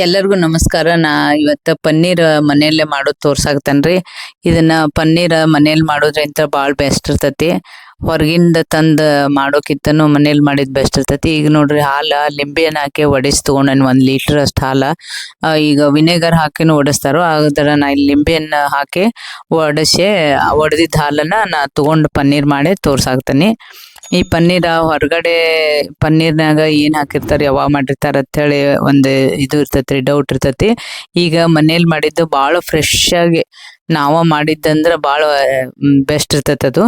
ಎಲ್ಲರಿಗೂ ನಮಸ್ಕಾರ. ಇವತ್ತು ಪನ್ನೀರ್ ಮನೆಯಲ್ಲೇ ಮಾಡೋದು ತೋರ್ಸಾಕತ್ತೇನ್ರಿ. ಇದನ್ನ ಪನ್ನೀರ್ ಮನೇಲಿ ಮಾಡೋದ್ರಿಂದ ಭಾಳ ಬೆಸ್ಟ್ ಇರ್ತೈತಿ. ಹೊರಗಿಂದ ತಂದು ಮಾಡೋಕ್ಕಿಂತನೂ ಮನೇಲಿ ಮಾಡಿದ್ ಬೆಸ್ಟ್ ಇರ್ತೈತಿ. ಈಗ ನೋಡ್ರಿ, ಲಿಂಬೆಹಣ್ಣು ಹಾಕಿ ಒಡಿಸಿ ತೊಗೊಂಡೇನಿ 1 ಲೀಟರ್ ಅಷ್ಟು ಹಾಲು. ಈಗ ವಿನೆಗರ್ ಹಾಕಿನೂ ಒಡಿಸ್ತಾರೋ, ಆದ್ರೆ ನಾ ಇಲ್ಲಿ ಲಿಂಬೆಹಣ್ಣು ಹಾಕಿ ಒಡೆದಿದ್ದ ಹಾಲನ್ನ ನಾ ತೊಗೊಂಡು ಪನ್ನೀರ್ ಮಾಡಿ ತೋರ್ಸಾಕ್ತೇನೆ. ಈ ಪನ್ನೀರ ಹೊರಗಡೆ ಪನ್ನೀರ್ನಾಗ ಏನ್ ಹಾಕಿರ್ತಾರೆ, ಯಾವಾಗ ಮಾಡಿರ್ತಾರ ಅಂತ ಹೇಳಿ ಒಂದು ಇದು ಇರ್ತೈತಿ, ಡೌಟ್ ಇರ್ತೈತಿ. ಈಗ ಮನೇಲಿ ಮಾಡಿದ್ದು ಭಾಳ ಫ್ರೆಶ್ ಆಗಿ ನಾವ ಮಾಡಿದ್ದಂದ್ರ ಭಾಳ ಬೆಸ್ಟ್ ಇರ್ತೈತಿ. ಅದು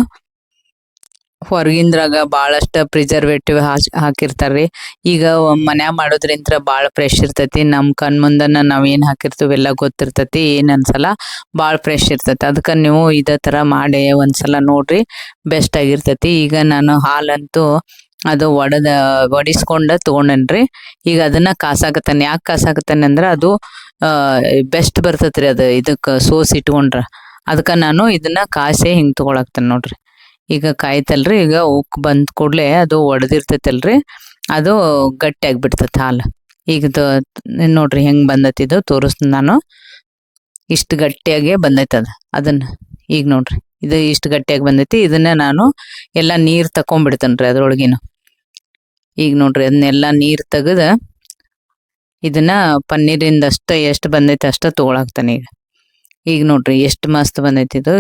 ಹೊರಗಿಂದ್ರಾಗ ಭಾಳಷ್ಟ ಪ್ರಿಸರ್ವೇಟಿವ್ ಹಾಕಿರ್ತಾರ್ರಿ. ಈಗ ಮನ್ಯಾಗ ಮಾಡೋದ್ರಿಂದ ಭಾಳ ಫ್ರೆಶ್ ಇರ್ತೈತಿ. ನಮ್ಮ ಕಣ್ ಮುಂದನ ನಾವ್ ಏನ್ ಹಾಕಿರ್ತೀವಿ ಎಲ್ಲ ಗೊತ್ತಿರ್ತೈತಿ, ಏನ್ ಅನ್ಸಲ್ಲ, ಭಾಳ ಫ್ರೆಶ್ ಇರ್ತೈತಿ. ಅದಕ್ಕೆ ನೀವು ಇದೇ ತರ ಮಾಡಿ ಒಂದ್ಸಲ ನೋಡ್ರಿ, ಬೆಸ್ಟ್ ಆಗಿರ್ತೈತಿ. ಈಗ ನಾನು ಹಾಲಂತೂ ಅದು ಒಡಿಸ್ಕೊಂಡ ತಗೊಂಡೇನ್ರಿ. ಈಗ ಅದನ್ನ ಕಾಸಾಕತ್ತೇನೆ. ಯಾಕೆ ಕಾಸಾಕತ್ತೇನೆ ಅಂದ್ರ ಅದು ಬೆಸ್ಟ್ ಬರ್ತೈತ್ರಿ. ಅದು ಇದಕ್ಕೆ ಸೋಸ್ ಇಟ್ಕೊಂಡ್ರ ಅದಕ್ಕೆ ನಾನು ಇದನ್ನ ಕಾಸೆ ಹಿಂಗ್ ತಗೊಳಕ್ತೇನೆ ನೋಡ್ರಿ. ಈಗ ಕಾಯ್ತಲ್ರಿ, ಈಗ ಉಕ್ ಬಂದ್ ಕೂಡ್ಲೆ ಅದು ಒಡೆದಿರ್ತೈತಲ್ರಿ, ಅದು ಗಟ್ಟಿ ಆಗ್ಬಿಡ್ತೈತಿ ಹಾಲು. ಈಗ ನೋಡ್ರಿ ಹೆಂಗ್ ಬಂದೈತಿ, ಇದು ತೋರಿಸ್ತೀನಿ ನಾನು. ಇಷ್ಟು ಗಟ್ಟಿಯಾಗಿ ಬಂದೈತಿ ಅದನ್ನ. ಈಗ ನೋಡ್ರಿ, ಇದು ಇಷ್ಟು ಗಟ್ಟಿಯಾಗಿ ಬಂದೈತಿ. ಇದನ್ನ ನಾನು ಎಲ್ಲ ನೀರ್ ತಕೊಂಡ್ಬಿಡ್ತೇನ್ರಿ ಅದ್ರೊಳಗಿನ. ಈಗ ನೋಡ್ರಿ, ಅದನ್ನೆಲ್ಲ ನೀರ್ ತೆಗದ ಇದನ್ನ ಪನ್ನೀರಿಂದ ಎಷ್ಟು ಬಂದೈತಿ ಅಷ್ಟ ತಗೊಳಾಕ್ತಾನೆ. ಈಗ ನೋಡ್ರಿ ಎಷ್ಟು ಮಸ್ತ್ ಬಂದೈತಿ, ಇದು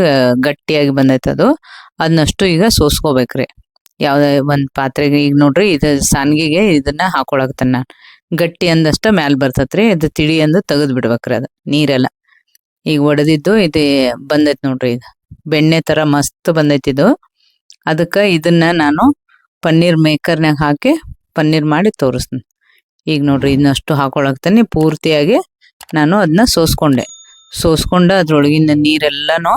ಗಟ್ಟಿಯಾಗಿ ಬಂದೈತಿ. ಅದನ್ನಷ್ಟು ಈಗ ಸೋಸ್ಕೋಬೇಕ್ರಿ ಯಾವ್ದೇ ಒಂದ್ ಪಾತ್ರೆಗೆ. ಈಗ ನೋಡ್ರಿ, ಇದು ಸಾನ್ಗಿಗೆ ಇದನ್ನ ಹಾಕೊಳಕ್ತಾನ ನಾನು. ಗಟ್ಟಿ ಅಂದಷ್ಟ ಮ್ಯಾಲ್ ಬರ್ತೈತ್ರಿ, ಇದು ತಿಳಿ ಅಂದ ತೆಗದ್ ಬಿಡ್ಬೇಕ್ರಿ ಅದು ನೀರೆಲ್ಲ. ಈಗ ಒಡೆದಿದ್ದು ಇದು ಬಂದೈತಿ ನೋಡ್ರಿ, ಇದು ಬೆಣ್ಣೆ ತರ ಮಸ್ತ್ ಬಂದೈತಿ ಇದು. ಅದಕ್ಕ ಇದನ್ನ ನಾನು ಪನ್ನೀರ್ ಮೇಕರ್ನಾಗ ಹಾಕಿ ಪನ್ನೀರ್ ಮಾಡಿ ತೋರಿಸ್ತೀನಿ. ಈಗ ನೋಡ್ರಿ, ಇದನ್ನಷ್ಟು ಹಾಕೊಳಕ್ತಾನೆ. ಪೂರ್ತಿಯಾಗಿ ನಾನು ಅದನ್ನ ಸೋಸ್ಕೊಂಡ ಅದ್ರೊಳಗಿನ ನೀರೆಲ್ಲಾನು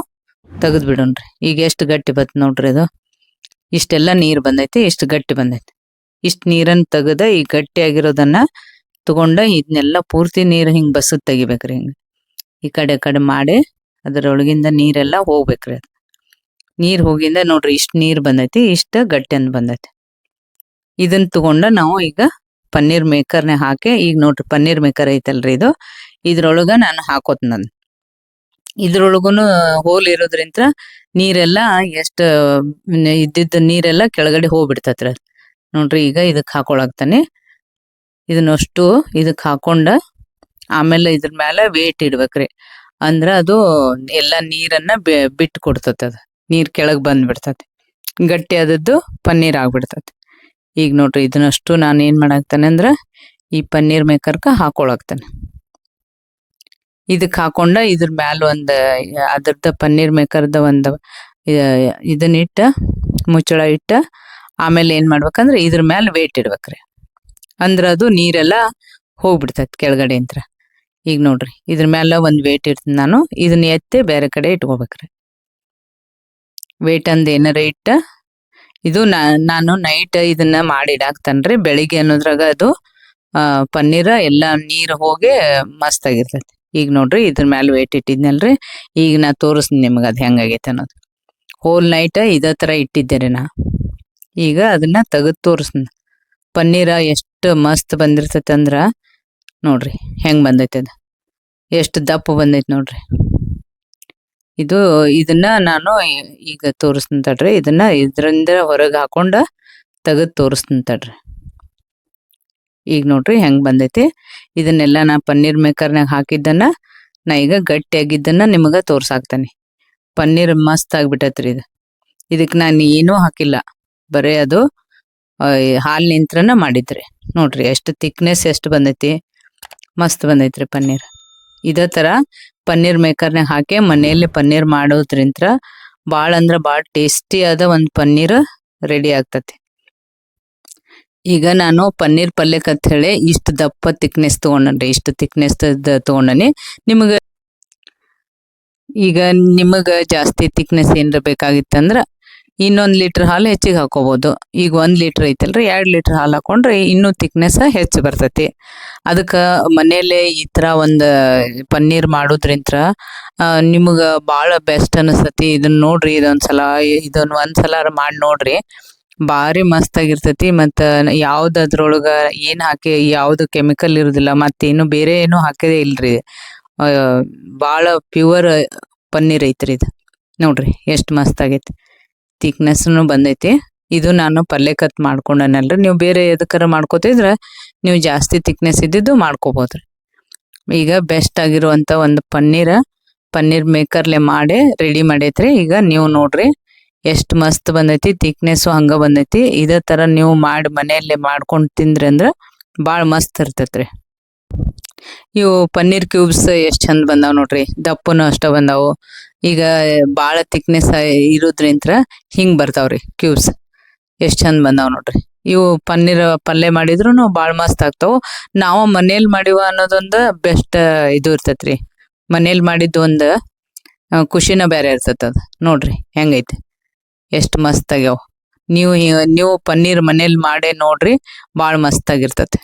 ತೆಗೆದ್ ಬಿಡೋಣ್ರಿ. ಈಗ ಎಷ್ಟು ಗಟ್ಟಿ ಬತ್ ನೋಡ್ರಿ, ಅದು ಇಷ್ಟೆಲ್ಲ ನೀರ್ ಬಂದೈತಿ, ಇಷ್ಟು ಗಟ್ಟಿ ಬಂದೈತಿ. ಇಷ್ಟ ನೀರನ್ನ ತೆಗದ ಈ ಗಟ್ಟಿ ಆಗಿರೋದನ್ನ ತಗೊಂಡ ಇದನ್ನೆಲ್ಲ ಪೂರ್ತಿ ನೀರ್ ಹಿಂಗ್ ಬಸದ್ ತೆಗಿಬೇಕ್ರಿ. ಹಿಂಗ ಈ ಕಡೆ ಮಾಡಿ ಅದ್ರೊಳಗಿಂದ ನೀರೆಲ್ಲ ಹೋಗ್ಬೇಕ್ರಿ. ಅದು ನೀರ್ ಹೋಗಿಂದ ನೋಡ್ರಿ ಇಷ್ಟ ನೀರ್ ಬಂದೈತಿ, ಇಷ್ಟ ಗಟ್ಟಿ ಅಂದ್ ಬಂದೈತಿ. ಇದನ್ನ ತಗೊಂಡ ನಾವು ಈಗ ಪನ್ನೀರ್ ಮೇಕರ್ನೆ ಹಾಕಿ, ಈಗ ನೋಡ್ರಿ ಪನ್ನೀರ್ ಮೇಕರ್ ಐತಲ್ರಿ, ಇದ್ರೊಳಗ ನಾನು ಹಾಕೋತೀನಿ. ಇದ್ರೊಳಗುನು ಹೋಲ್ ಇರೋದ್ರಿಂದ ನೀರೆಲ್ಲ ಎಷ್ಟ ಇದ್ದಿದ್ದ ನೀರೆಲ್ಲ ಕೆಳಗಡೆ ಹೋಗ್ಬಿಡ್ತೈತ್ರಿ. ನೋಡ್ರಿ, ಈಗ ಇದಕ್ ಹಾಕೊಳಕ್ತಾನೆ. ಇದನ್ನಷ್ಟು ಇದಕ್ ಹಾಕೊಂಡ ಆಮೇಲೆ ಇದ್ರ ಮೇಲೆ ವೇಟ್ ಇಡ್ಬೇಕ್ರಿ. ಅಂದ್ರ ಅದು ಎಲ್ಲಾ ನೀರನ್ನ ಬಿಟ್ಟು ಕೊಡ್ತೈತಿ. ಅದು ನೀರ್ ಕೆಳಗ್ ಬಂದ್ಬಿಡ್ತೈತಿ, ಗಟ್ಟಿ ಆದದ್ದು ಪನ್ನೀರ್ ಆಗ್ಬಿಡ್ತೈತಿ. ಈಗ ನೋಡ್ರಿ, ಇದನ್ನಷ್ಟು ನಾನು ಏನ್ ಮಾಡಾಕ್ತಾನೆ ಅಂದ್ರ ಈ ಪನ್ನೀರ್ ಮೇಕರ್ಕ ಹಾಕೊಳಕ್ತಾನೆ. ಇದಕ್ ಹಾಕೊಂಡ ಇದ್ರ ಮ್ಯಾಲ ಅದ್ರದ್ದ ಪನ್ನೀರ್ ಮೇಕರ್ದ ಇದನ್ನಿಟ್ಟ ಮುಚ್ಚಳ ಇಟ್ಟ ಆಮೇಲೆ ಏನ್ ಮಾಡ್ಬೇಕಂದ್ರ ಇದ್ರ ಮ್ಯಾಲ ವೇಟ್ ಇಡ್ಬೇಕ್ರಿ. ಅಂದ್ರ ಅದು ನೀರೆಲ್ಲ ಹೋಗ್ಬಿಡ್ತೈತಿ ಕೆಳಗಡೆ ಅಂತ. ಈಗ ನೋಡ್ರಿ, ಇದ್ರ ಮ್ಯಾಲ ಒಂದ್ ವೇಟ್ ಇಡ್ತೀನಿ ನಾನು. ಇದನ್ನ ಎತ್ತಿ ಬೇರೆ ಕಡೆ ಇಟ್ಕೋಬೇಕ್ರಿ. ವೇಟ್ ಅಂದ್ ಏನಾರ ಇಟ್ಟ ಇದು ನಾನು ನೈಟ್ ಇದನ್ನ ಮಾಡಿ ಇಡಾಕ್ತೇನ್ರಿ. ಬೆಳಿಗ್ಗೆ ಅನ್ನೋದ್ರಾಗ ಅದು ಪನ್ನೀರ ಎಲ್ಲಾ ನೀರ್ ಹೋಗಿ ಮಸ್ತ್ ಆಗಿರ್ತೈತಿ. ಈಗ ನೋಡ್ರಿ, ಇದ್ರ ಮ್ಯಾಲ ವೇಟ್ ಇಟ್ಟಿದ್ನಲ್ರಿ. ಈಗ ನಾ ತೋರಿಸ್ತೀನಿ ನಿಮ್ಗ ಅದ್ ಹೆಂಗಾಗೈತೆ ಅನ್ನೋದು. ಹೋಲ್ ನೈಟ್ ಇದೇ ತರ ಇಟ್ಟಿದ್ದೇರಿ ನಾ. ಈಗ ಅದನ್ನ ತೆಗೆದು ತೋರಿಸ್ತೀನಿ. ಪನ್ನೀರ ಎಷ್ಟು ಮಸ್ತ್ ಬಂದಿರ್ತೈತಿ ಅಂದ್ರ ನೋಡ್ರಿ ಹೆಂಗ್ ಬಂದೈತಿ, ಅದ ಎಷ್ಟು ದಪ್ಪ ಬಂದೈತಿ ನೋಡ್ರಿ. ಇದನ್ನ ನಾನು ಈಗ ತೋರಿಸ್ತೀನಿ ತಡ್ರಿ. ಇದನ್ನ ಇದ್ರಿಂದ ಹೊರಗೆ ಹಾಕೊಂಡ ತೆಗೆದು ತೋರಿಸ್ತೀನಿ ತಡ್ರಿ. ಈಗ ನೋಡ್ರಿ ಹೆಂಗ್ ಬಂದೈತಿ. ಇದನ್ನೆಲ್ಲ ನಾ ಪನ್ನೀರ್ ಮೇಕರ್ನಾಗ ಹಾಕಿದ್ದನ್ನ ನಾ ಈಗ ಗಟ್ಟಿಯಾಗಿದ್ದನ್ನ ನಿಮಗ ತೋರ್ಸಾಕ್ತಾನೆ. ಪನ್ನೀರ್ ಮಸ್ತ್ ಆಗ್ಬಿಟ್ಟೈತ್ರಿ ಇದು. ಇದಕ್ ನಾನು ಏನೂ ಹಾಕಿಲ್ಲ, ಬರೇ ಅದು ಹಾಲ್ ನಿಂತ್ರನ ಮಾಡಿದ್ರಿ. ನೋಡ್ರಿ ಎಷ್ಟು ಥಿಕ್ನೆಸ್ ಎಷ್ಟು ಬಂದೈತಿ, ಮಸ್ತ್ ಬಂದೈತ್ರಿ ಪನ್ನೀರ್. ಇದೇ ತರ ಪನ್ನೀರ್ ಮೇಕರ್ನಾಗ ಹಾಕಿ ಮನೆಯಲ್ಲಿ ಪನ್ನೀರ್ ಮಾಡೋದ್ರಿಂತ ಭಾಳ ಅಂದ್ರ ಭಾಳ ಟೇಸ್ಟಿ ಆದ ಒಂದ್ ಪನ್ನೀರ್ ರೆಡಿ ಆಗ್ತತಿ. ಈಗ ನಾನು ಪನ್ನೀರ್ ಪಲ್ಯಕ್ಕಂತ ಹೇಳಿ ಇಷ್ಟು ದಪ್ಪ ಥಿಕ್ನೆಸ್ ತಗೊಂಡ್ರಿ. ಇಷ್ಟು ಥಿಕ್ನೆಸ್ ತಗೊಂಡನಿ. ನಿಮಗ ಜಾಸ್ತಿ ಥಿಕ್ನೆಸ್ ಏನ್ರ ಬೇಕಾಗಿತ್ತಂದ್ರ ಇನ್ನೊಂದ್ ಲೀಟರ್ ಹಾಲು ಹೆಚ್ಚಿಗೆ ಹಾಕೋಬಹುದು. ಈಗ 1 ಲೀಟರ್ ಐತಲ್ರಿ, 2 ಲೀಟರ್ ಹಾಲು ಹಾಕೊಂಡ್ರೆ ಇನ್ನೂ ಥಿಕ್ನೆಸ್ ಹೆಚ್ಚು ಬರ್ತೈತಿ. ಅದಕ್ಕ ಮನೇಲೆ ಈ ತರ ಒಂದ್ ಪನ್ನೀರ್ ಮಾಡೋದ್ರಿಂತ ನಿಮಗ ಭಾಳ ಬೆಸ್ಟ್ ಅನಿಸ್ತತಿ. ಇದನ್ನ ನೋಡ್ರಿ, ಒಂದ್ಸಲ ಮಾಡಿ ನೋಡ್ರಿ. ಭಾರಿ ಮಸ್ತ್ ಆಗಿರ್ತೈತಿ. ಮತ್ತು ಯಾವ್ದು ಅದ್ರೊಳಗೆ ಏನು ಹಾಕಿ ಯಾವುದು ಕೆಮಿಕಲ್ ಇರೋದಿಲ್ಲ, ಮತ್ತೇನು ಬೇರೆ ಏನು ಹಾಕಿದೇ ಇಲ್ರಿ. ಭಾಳ ಪ್ಯೂವರ್ ಪನ್ನೀರ್ ಐತ್ರಿ ಇದು. ನೋಡ್ರಿ ಎಷ್ಟು ಮಸ್ತ್ ಆಗೈತಿ, ಥಿಕ್ನೆಸ್ನು ಬಂದೈತಿ. ಇದು ನಾನು ಪಲ್ಯ ಕತ್ ಮಾಡ್ಕೊಂಡನಲ್ರಿ. ನೀವು ಬೇರೆ ಎದಕ್ಕಾರ ಮಾಡ್ಕೋತಿದ್ರೆ ನೀವು ಜಾಸ್ತಿ ಥಿಕ್ನೆಸ್ ಇದ್ದಿದ್ದು ಮಾಡ್ಕೋಬೋದ್ರಿ. ಈಗ ಬೆಸ್ಟ್ ಆಗಿರುವಂಥ ಒಂದು ಪನ್ನೀರ್ ಮೇಕರ್ಲೆ ಮಾಡಿ ರೆಡಿ ಮಾಡೈತ್ರಿ. ಈಗ ನೀವು ನೋಡ್ರಿ ಎಷ್ಟು ಮಸ್ತ್ ಬಂದೈತಿ, ಥಿಕ್ನೆಸ್ಸು ಹಂಗೆ ಬಂದೈತಿ. ಇದೇ ಥರ ನೀವು ಮಾಡಿ ಮನೆಯಲ್ಲೇ ಮಾಡ್ಕೊಂಡು ತಿಂದ್ರಿ ಅಂದ್ರೆ ಭಾಳ ಮಸ್ತ್ ಇರ್ತೈತ್ರಿ. ಇವು ಪನ್ನೀರ್ ಕ್ಯೂಬ್ಸ್ ಎಷ್ಟು ಚಂದ ಬಂದಾವ ನೋಡ್ರಿ, ದಪ್ಪನು ಅಷ್ಟ ಬಂದಾವು. ಈಗ ಭಾಳ ಥಿಕ್ನೆಸ್ ಇರೋದ್ರಿಂತ ಹಿಂಗೆ ಬರ್ತಾವ್ರಿ ಕ್ಯೂಬ್ಸ್, ಎಷ್ಟು ಚಂದ ಬಂದಾವ ನೋಡ್ರಿ. ಇವು ಪನ್ನೀರ್ ಪಲ್ಯ ಮಾಡಿದ್ರು ಭಾಳ ಮಸ್ತ್ ಆಗ್ತಾವು. ನಾವು ಮನೇಲಿ ಮಾಡಿವ ಅನ್ನೋದೊಂದು ಬೆಸ್ಟ್ ಇದು ಇರ್ತೈತ್ರಿ. ಮನೇಲಿ ಮಾಡಿದ್ದು ಒಂದು ಖುಷಿನ ಬೇರೆ ಇರ್ತೈತೆ. ಅದು ನೋಡ್ರಿ ಹೆಂಗೈತಿ, ಎಷ್ಟು ಮಸ್ತ್ ಆಗ್ಯಾವ. ನೀವು ಪನ್ನೀರ್ ಮನೇಲಿ ಮಾಡೇ ನೋಡ್ರಿ, ಭಾಳ ಮಸ್ತ್ ಆಗಿರ್ತೈತಿ.